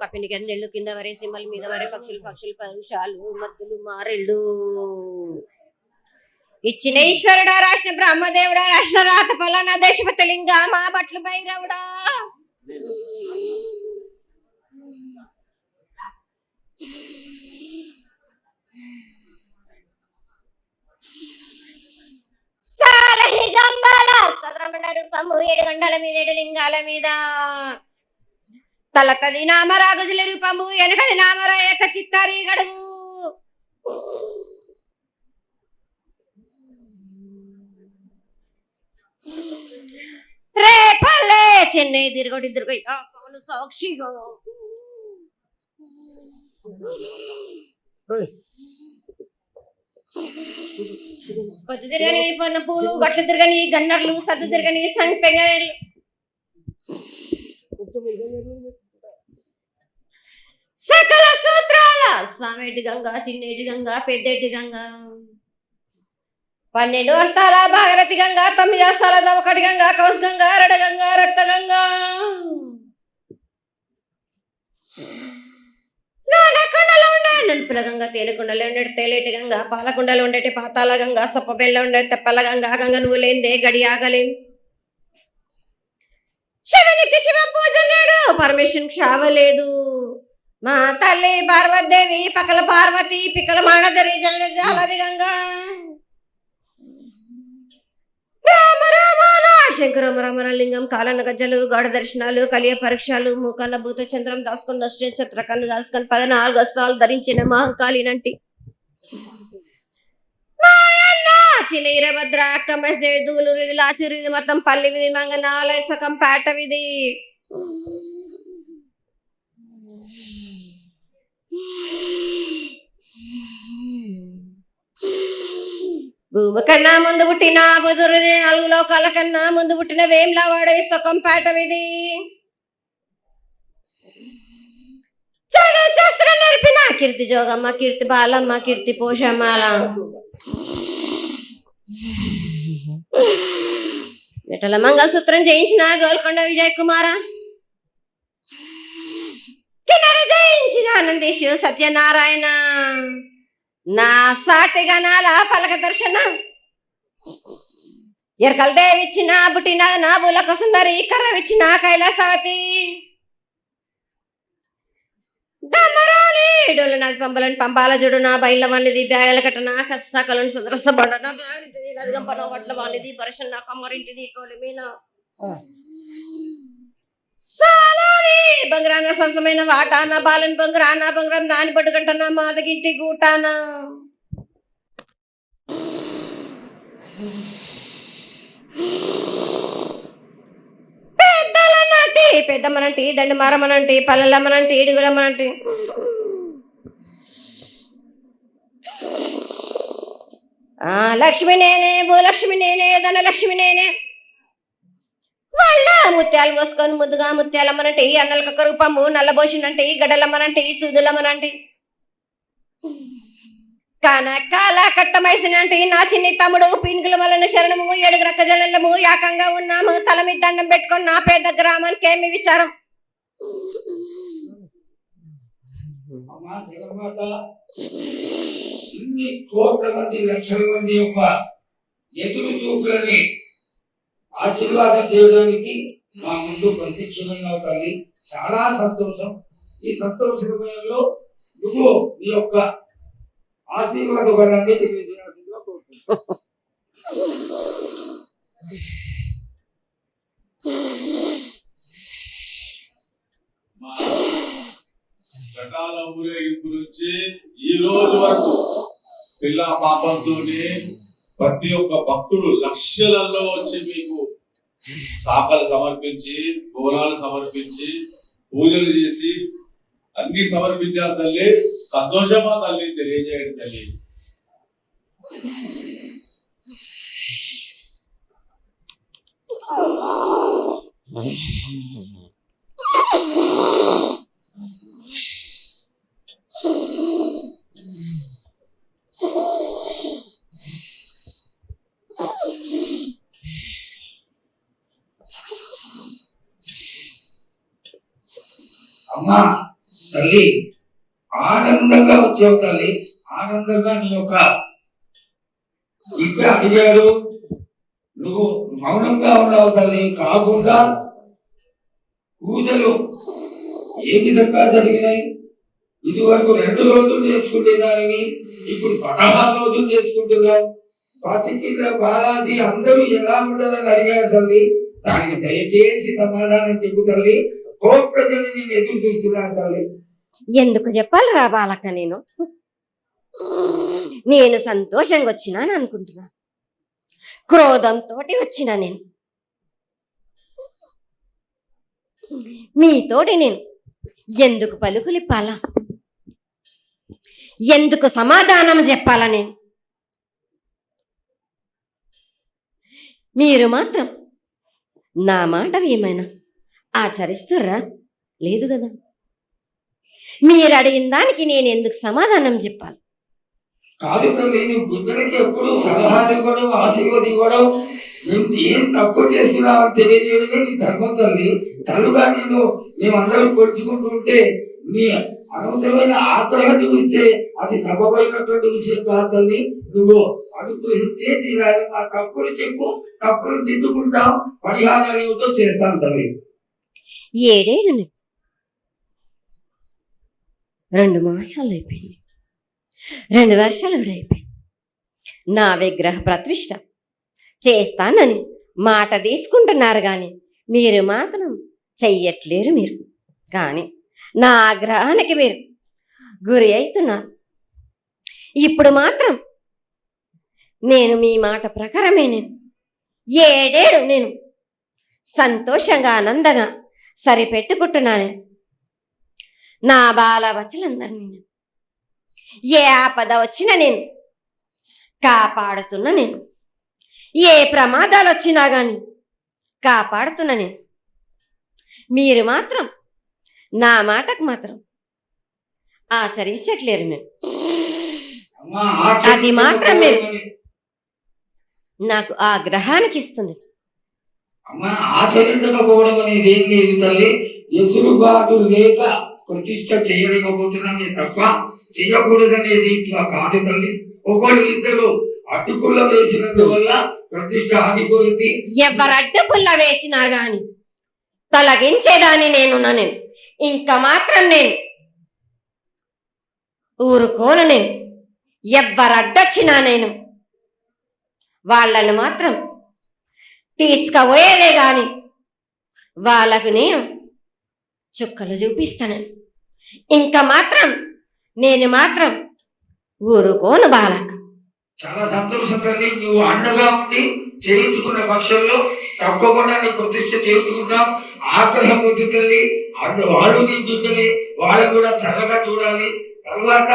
తప్పిని గందెళ్ళు కింద వరే సింహల మీద వరే పక్షులు పరుషాలు మద్దులు మారెళ్ళు ఇచ్చిన ఈశ్వరుడా రాసిన బ్రహ్మదేవుడా రాసిన రాత పలానా దేశపతి లింగా మా బట్లు భైరవుడా సాలహి గంబాల సదరమండ రూపము 7 గంటల మీద 7 లింగాల మీద తలకది నామరా గజల రూపము వెనకది నామరా ఏక చిత్తారి గడుగు రేపల్లే చెన్నై తిరగొడి సాక్షిగా పొద్దు తిరగని పొన్న పూలు గట్లు తిరగని గన్నర్లు సద్దు తిరగని సంపెంగలు సకల సూత్రాల సామెటి గంగా చిన్నేటి గంగా పెద్దేటి గంగా 12 హస్తాల భాగరథి గంగా 9 హస్తాల దవకటి గంగా కౌస్ గంగా రడ గంగా రక్త గంగా నానకొండలో ఉండే నలుపుల గంగా తేలుకొండలో ఉండే తేలేటి గంగా పాలకొండలో ఉండేటి పాతాల గంగా సొప్పబెల్ల ఉండే తెప్పల గంగా గంగ నువ్వు లేందే గడి ఆగలేం శివునికి శివం పూజ నేడు పరమేశ్వరునికి క్షావలేదు మా తల్లి పార్వతీదేవి పక్కల పార్వతి పిక్కల మాడదరి జల జాలది గంగా రామ రామాల శంకరమ రమణలింగం కాలన గజ్జలు గౌడ దర్శనాలు కలియ పరీక్షలు మూకన్న భూత చంద్రం దాసుకొని నష్ట చిత్రకన్ను దాసుకొని 14 హస్తాలు ధరించిన మహంకాళినంటి చిన్న ఈరభద్ర అక్కమ్మదేవి దూలు విధి లాచిరిది మొత్తం పల్లి విధి మంగనాలయ సకం పేట విధి భూమి కన్నా ముందు పుట్టిన బుధురుది 4 లోకాల కన్నా ముందు పుట్టిన వేమ్లా వాడే సొకం పేట విధి చదువు శాస్త్రం నేర్పిన కీర్తి జోగమ్మ కీర్తి బాలమ్మ కీర్తి పోషమ్మాల విఠల మంగళసూత్రం చేయించిన గోల్కొండ విజయ్ కుమార కిన్నెర జయించిన ఆనందేశు సత్యనారాయణ నా సాటిగా నాల పలక దర్శన ఎరకల దేవిచ్చిన బుట్టిన నా బులక సుందరి కర్రవిచ్చిన కైలాసవతి దమ్మరాని డోలు నాది పంపలని పంపాల జుడు నా బయల వానిది బ్యాగల కట్ట నా కసకలను సదరసబడ నా బ్యాగింటిది నదిగంపన వడ్ల వానిది పరశన్ నా కమ్మరింటిది కోలిమీన సాలాని బంగారాన సంసమైన వాటాన బాలన్ బంగారాన బంగారం దాని పట్టుకంటన మాదగింటి గూటాన పెద్దలనంటి పెద్దమ్మనంటి దండి మారమ్మనంటి పల్లెలమ్మనంటి ఇడుగులమ్మనంటి లక్ష్మి నేనే భూలక్ష్మి నేనే ధనలక్ష్మి నేనే వాళ్ళ ముత్యాలు పోసుకొని ముద్దుగా ముత్యాలమ్మనంటే అన్నలక రూపము నల్లబోసినంటే గడలమ్మనంటే సూదులమ్మనంటే కనకాల కట్టమైసినంటే నా చిన్ని తమ్ముడు పీనుగుల వలన శరణము 7 రక్క జలము యాకంగా ఉన్నాము తల మీద దండం పెట్టుకొని నా పేద గ్రామానికి ఏమి విచారం ఇన్ని కోట్ల మంది లక్షల మంది యొక్క ఎదురు చూపులని ఆశీర్వాదం చేయడానికి మా ముందు ప్రత్యక్షంగా తల్లి చాలా సంతోషం. ఈ సంతోష సమయంలో నువ్వు నీ యొక్క ఆశీర్వాద బలాన్ని తెలియజేయాల్సిందిగా కోరుకుంటున్నాను. రకాల ఊరేగింపు నుంచి ఈ రోజు వరకు పిల్ల పాపంతోనే ప్రతి ఒక్క భక్తుడు లక్షలలో వచ్చి మీకు శాఖలు సమర్పించి బోనాలు సమర్పించి పూజలు చేసి అన్ని సమర్పించారు తల్లి. సంతోషమా తల్లి తెలియజేయండి తల్లి. అమ్మా తల్లి ఆనందంగా వచ్చావు తల్లి, ఆనందంగా నీ యొక్క బిడ్డ అడిగాడు, నువ్వు మౌనంగా ఉన్నావు తల్లి. కాకుండా పూజలు ఏ విధంగా జరిగినాయి? ఇది వరకు 2 రోజులు చేసుకునేదానివి, ఇప్పుడు 16 రోజులు చేసుకుంటున్నావు. పసికిల బాలాది అందరూ ఎలా ఉండాలని అడిగారు తల్లి. దానికి దయచేసి సమాధానం చెప్పు తల్లి. ప్రజలు నేను ఎదురు చూస్తున్నాను తల్లి. ఎందుకు చెప్పాలిరా బాలక్క? నేను సంతోషంగా వచ్చినాను అనుకుంటున్నా, క్రోధంతో వచ్చినా నేను. మీతోటి నేను ఎందుకు పలుకులిప్పాలా, ఎందుకు సమాధానం చెప్పాలా? నేను మీరు మాత్రం నా మాట ఏమైనా ఆచరిస్తుర్రా? లేదు కదా. మీరు అడిగిన దానికి నేను ఎందుకు సమాధానం చెప్పాలి? కాదు తల్లి, నువ్వు బుద్ధునికి ఎప్పుడు సలహాలు ఇవ్వడం, ఆశీర్వాదం ఇవ్వడం, ఏం తక్కువ చేస్తున్నావు అని తెలియజేయడమే నీ ధర్మం తల్లి. తల్లుగా మేమందరం కొలుచుకుంటూ ఉంటే నీ అనవసరమైన ఆగ్రహం చూపిస్తే అది సబబైనటువంటి విషయం కాదు తల్లి. నువ్వు అనుగ్రహించే తీరాలి. ఆ తప్పులు చెప్పు, తప్పులు దిద్దుకుంటాం, పరిహారాలు ఏమిటో చేస్తాను తల్లి. 7 ఏళ్ళు 2 మాసాలు అయిపోయింది, 2 వర్షాలు కూడా అయిపోయింది. నా విగ్రహ ప్రతిష్ఠ చేస్తానని మాట తీసుకుంటున్నారు కానీ మీరు మాత్రం చెయ్యట్లేరు. మీరు కానీ నా ఆగ్రహానికి మీరు గురి అవుతున్నారు. ఇప్పుడు మాత్రం నేను మీ మాట ప్రకారమే నేను 7 ఏళ్ళు నేను సంతోషంగా ఆనందంగా సరిపెట్టుకుంటున్నాను. నా బాల బచ్చలందరినీ నేను ఏ ఆపద వచ్చినా నేను కాపాడుతున్నా. నేను ఏ ప్రమాదాలు వచ్చినా గాని కాపాడుతున్నా నేను. మీరు మాత్రం నా మాటకు మాత్రం ఆచరించట్లేరు. నేను అది మాత్రం మీరు నాకు ఆగ్రహానికి ఇస్తుంది. అమ్మా, ఆచరించకపోవడం అనేది ఏం లేదు తల్లి. ఎసురుబాటు లేక ప్రతిష్ట చేయలేకపోతున్నామే తప్ప చేయకూడదనేది ఇట్లా కాదు తల్లి. ఒకళ్ళు ఇద్దరు అడ్డుకుల్ల వేసినందువల్ల ప్రతిష్ట ఆగిపోయింది. ఎవరు అడ్డుకుల్ల వేసినా గాని తొలగించేదాన్ని నేను. ఇంకా మాత్రం నేను ఊరుకోను. నేను ఎవ్వరు అడ్డొచ్చినా నేను వాళ్ళను మాత్రం తీసుకుపోయేదే గాని వాళ్ళకు నేను చుక్కలు చూపిస్తాను. ఇంకా మాత్రం నేను మాత్రం ఊరుకోను బాలక. చాలా సంతోషం తల్లి. నువ్వు అండగా ఉండి చేయించుకున్న పక్షంలో తప్పకుండా నీ ప్రతిష్ట చేయించుకుంటాం. ఆగ్రహం వద్దు తల్లి. వాళ్ళు నీ బిడ్డలే, వాళ్ళు కూడా చల్లగా చూడాలి. తర్వాత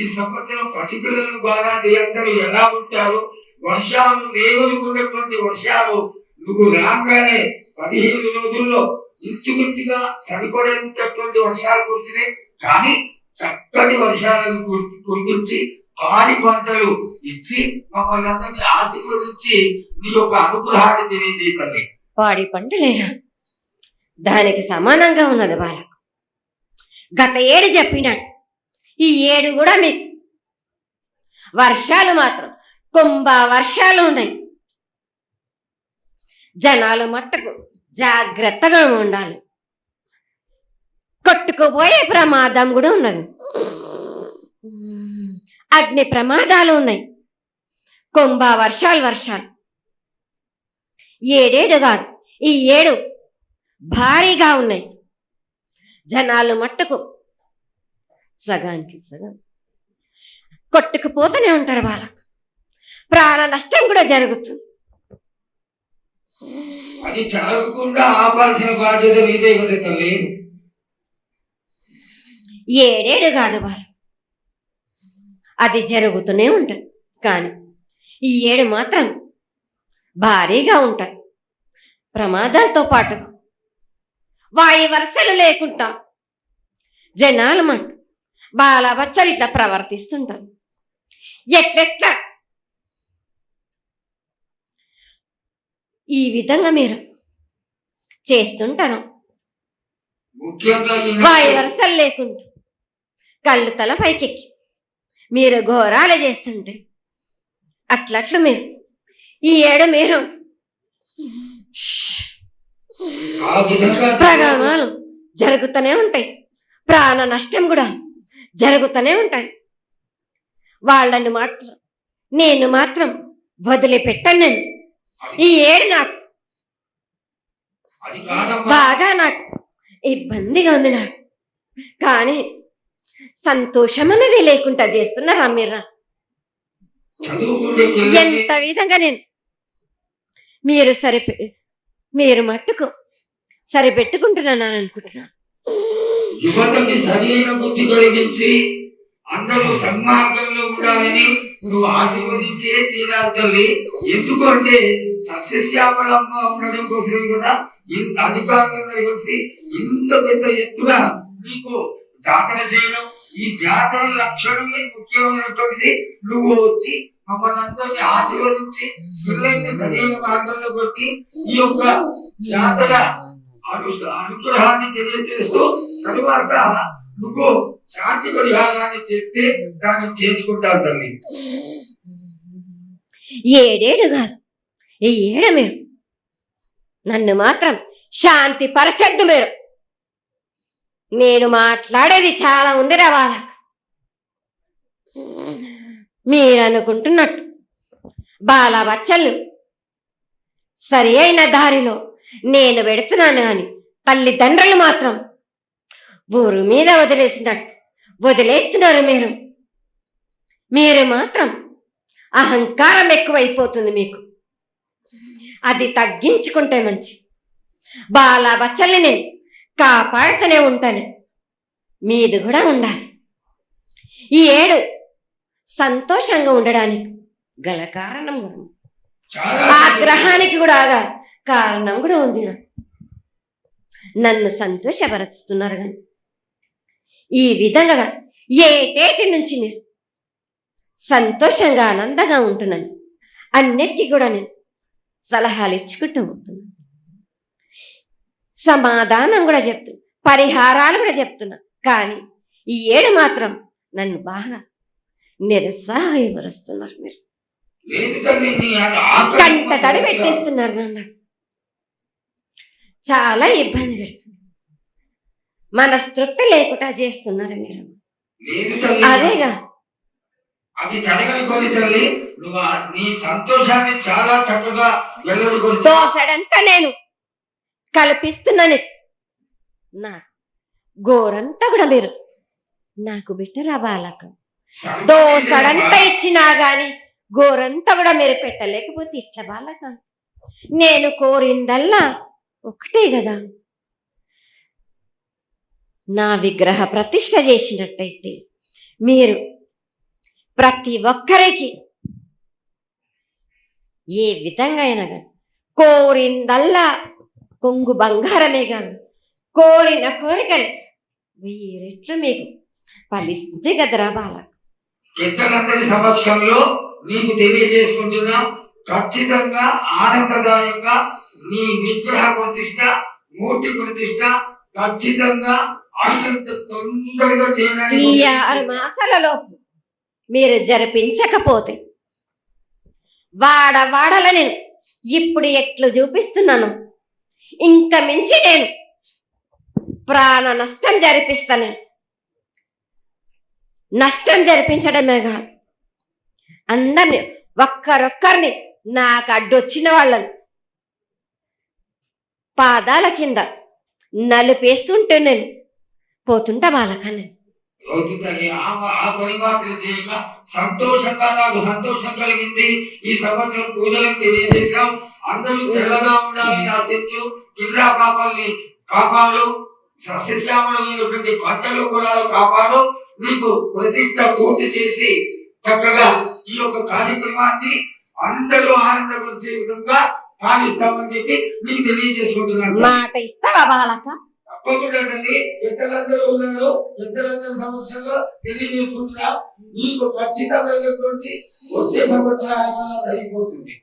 ఈ సంవత్సరం పసిపిల్లలు బాగా అందరూ ఎలా ఉంటారు? వర్షాలు లేవనుకున్నటువంటి వర్షాలు నువ్వు రాగానే 15 రోజుల్లో ఇంచుమించుగా సరిపడేటటువంటి వర్షాలు కురిసినాయి. కానీ చక్కటి వర్షాలను కురిపించి పాడి పంటలు ఇచ్చి మమ్మల్ని అందరినీ ఆశీర్వదించి నీ యొక్క అనుగ్రహాన్ని తెలియజేయాలి. పాడి పంటలేనా దానికి సమానంగా ఉన్నది బాలకు. గత 7 చెప్పినట్టు ఈ 7 కూడా మీకు వర్షాలు మాత్రం కుంభ వర్షాలు ఉన్నాయి. జనాలు మట్టుకు జాగ్రత్తగా ఉండాలి. కొట్టుకుపోయే ప్రమాదం కూడా ఉన్నది. అగ్ని ప్రమాదాలు ఉన్నాయి. కుంభ వర్షాలు 7 కాదు, ఈ 7 భారీగా ఉన్నాయి. జనాలు మట్టుకు సగానికి సగం కొట్టుకుపోతూనే ఉంటారు. వాళ్ళకు ప్రాణ నష్టం కూడా జరుగుతుంది. అది జరగకుండా ఆపాల్సిన బాధ్యత నీదే కదా తల్లి. 7 కాదు వాళ్ళు, అది జరుగుతూనే ఉంటుంది. కానీ ఈ 7 మాత్రం భారీగా ఉంటాయి. ప్రమాదాలతో పాటు వాయు వరుసలు లేకుండా జనాలు మట్టు బాలబచ్చలు ఇట్లా ప్రవర్తిస్తుంటారు. ఎట్లెట్లా ఈ విధంగా మీరు చేస్తుంటారు. ముఖ్యంగా వాయు వరుసలు లేకుండా కళ్ళు తల పైకెక్కి మీరు ఘోరాలు చేస్తుంటే అట్లట్లు మీరు ఈ ఏడు మీరు ఆ విధంగా ప్రగామాలు జరుగుతూనే ఉంటాయి, ప్రాణ నష్టం కూడా జరుగుతూనే ఉంటాయి. వాళ్ళని మాత్రం నేను మాత్రం వదిలిపెట్టాను. నేను ఈ ఏడు నాకు అది కాదమ్మా. బాగా నాకు ఇబ్బందిగా ఉంది నాకు, కానీ సంతోషం అనేది లేకుండా చేస్తున్నారా మీరు? చదువుకుంటే పిల్లల్ని ఎంత విధంగా నేను మీరు మీరు మట్టుకు సరిపెట్టుకుంటున్నాను అనుకుంటున్నాను. యువతకి సరైన బుద్ధి కలిగించి అందరూ సన్మార్గంలో ఉండాలని నువ్వు ఆశీర్వదించే తీరాలి తల్లి. ఎందుకంటే సస్యశ్యామలంగా ఉండడం కోసమే కదా అధికారులందరూ కలిసి ఇంత పెద్ద ఎత్తున నీకు జాతర చేయడం. ఈ జాతర లక్షణమే ముఖ్యమైనటువంటిది. నువ్వు వచ్చి మమ్మల్ని అందరినీ ఆశీర్వదించి పిల్లల్ని సరైన మార్గంలో కొట్టి ఈ యొక్క జాతర అనుగ్రహాన్ని తెలియజేస్తూ తరువాత నువ్వు శాంతి పరిహారాన్ని చేస్తే దాన్ని చేసుకుంటావు తల్లి. ఏడేడు కాదు, ఈ ఏడు మీరు నన్ను మాత్రం శాంతి పరచద్దు. మీరు నేను మాట్లాడేది చాలా ఉందిరా వాళ్ళకు. మీరు అనుకుంటున్నట్టు బాలబచ్చలు సరి అయిన దారిలో నేను పెడుతున్నాను కానీ తల్లిదండ్రులు మాత్రం ఊరు మీద వదిలేస్తున్నారు. మీరు మాత్రం అహంకారం ఎక్కువైపోతుంది మీకు. అది తగ్గించుకుంటే మంచి. బాలబచ్చల్ని నేను కాపాడుతూనే ఉంటాను, మీది కూడా ఉండాలి. ఈ ఏడు సంతోషంగా ఉండడానికి గల కారణం కూడా, ఆగ్రహానికి కూడా కారణం కూడా ఉంది. నన్ను సంతోషపరుస్తున్నారు కానీ ఈ విధంగా ఏటేటి నుంచి నేను సంతోషంగా ఆనందంగా ఉంటున్నాను. అన్నిటికీ కూడా నేను సలహాలు ఇచ్చుకుంటూ ఉంటున్నాను, సమాధానం కూడా చెప్తున్నా, పరిహారాలు కూడా చెప్తున్నా. కానీ ఈ ఏడు మాత్రం నన్ను బాగా నిరుత్సాహపరుస్తున్నారు. మీరు కంట తడి పెట్టేస్తున్నారు, నన్ను చాలా ఇబ్బంది పెడుతున్నారు, మనస్తృప్తి లేకుండా చేస్తున్నారు మీరు. అదేగా అది జరగని కొని తల్లి. నువ్వు నీ సంతోషాన్ని చాలా చక్కగా దోసడంతా నేను కల్పిస్తున్నాను. నా గోరంతా కూడా మీరు నాకు బిట్టరా బాలక. దోసడంతా ఇచ్చినా గాని గోరంతా కూడా మీరు పెట్టలేకపోతే ఇట్లా బాలక. నేను కోరిందల్లా ఒకటే కదా, నా విగ్రహ ప్రతిష్ఠ చేసినట్టయితే మీరు ప్రతి ఒక్కరికి ఏ విధంగా అయినా కానీ కోరిందల్లా కొంగు బంగారమే కాదు, కోరిన కోరికలు 1000 రెట్లు మీకు ఫలిస్తుంది కదరా బాల. పెద్దలందరి సమక్షంలో నీకు తెలియజేసుకుంటున్నా, ఖచ్చితంగా ఆనందదాయంగా నీ విగ్రహ ప్రతిష్ట, మూర్తి ప్రతిష్ట ఖచ్చితంగా అన్నంత తొందరగా చేయడానికి. ఈ 6 మాసాలలోపు మీరు జరిపించకపోతే వాడవాడల నేను ఇప్పుడు ఎట్లు చూపిస్తున్నాను, ఇంకా మించి నేను ప్రాణ నష్టం జరిపిస్తాను. నష్టం జరిపించడమే కాదు, అందరిని ఒక్కరొక్కరిని నాకు అడ్డొచ్చిన వాళ్ళని పాదాల కింద నలిపేస్తుంటే నేను పోతుంటా వాళ్ళకని. ఆ పని మాత్రం చేయక సంతోషంగా నాకు సంతోషం కలిగింది. ఈ సంవత్సరం పూజలను తెలియజేశాం. అందరూ చల్లగా ఉండాలని ఆశించు. కిల్లా పాపాలని కాపాడు, సస్యశ్యామలమైనటువంటి పంటలు పొలాలు కాపాడు. నీకు ప్రతిష్ట పూర్తి చేసి చక్కగా ఈ యొక్క కార్యక్రమాన్ని అందరూ ఆనందపరిచే విధంగా కానిస్తామని చెప్పి నీకు తెలియజేసుకుంటున్నాను. మాట ఇస్తావా బాలక? తప్పకుండా తల్లి. పెద్దలందరూ ఉన్నారు, పెద్దలందరి సమక్షంలో తెలియజేసుకుంటున్నా. నీకు ఖచ్చితమైనటువంటి వచ్చే సంవత్సరాల వల్ల జరిగిపోతుంది.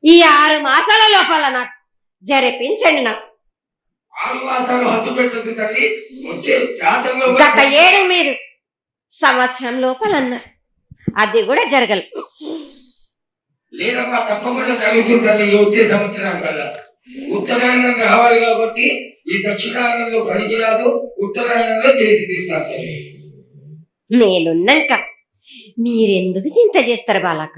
ఈ 6 మాసాల లోపల నాకు జరిపించండి. నాకు ఆదివాసాలు హద్దు పెట్టదు తల్లి. వచ్చే జాతరలో గత ఏడు మీరు సంవత్సరం లోపలన్నారు, అది కూడా జరగలేదు. లేదమ్మా, తప్పకుండా జరుగుతుంది తల్లి. ఈ వచ్చే సంవత్సరం కల్లా ఉత్తరాయణం రావాలి కాబట్టి ఈ దక్షిణాయనంలో పనికి రాదు, ఉత్తరాయణంలో చేసి తీరుతారు తల్లి. నేనున్నాక మీరెందుకు చింత చేస్తారు బాలక?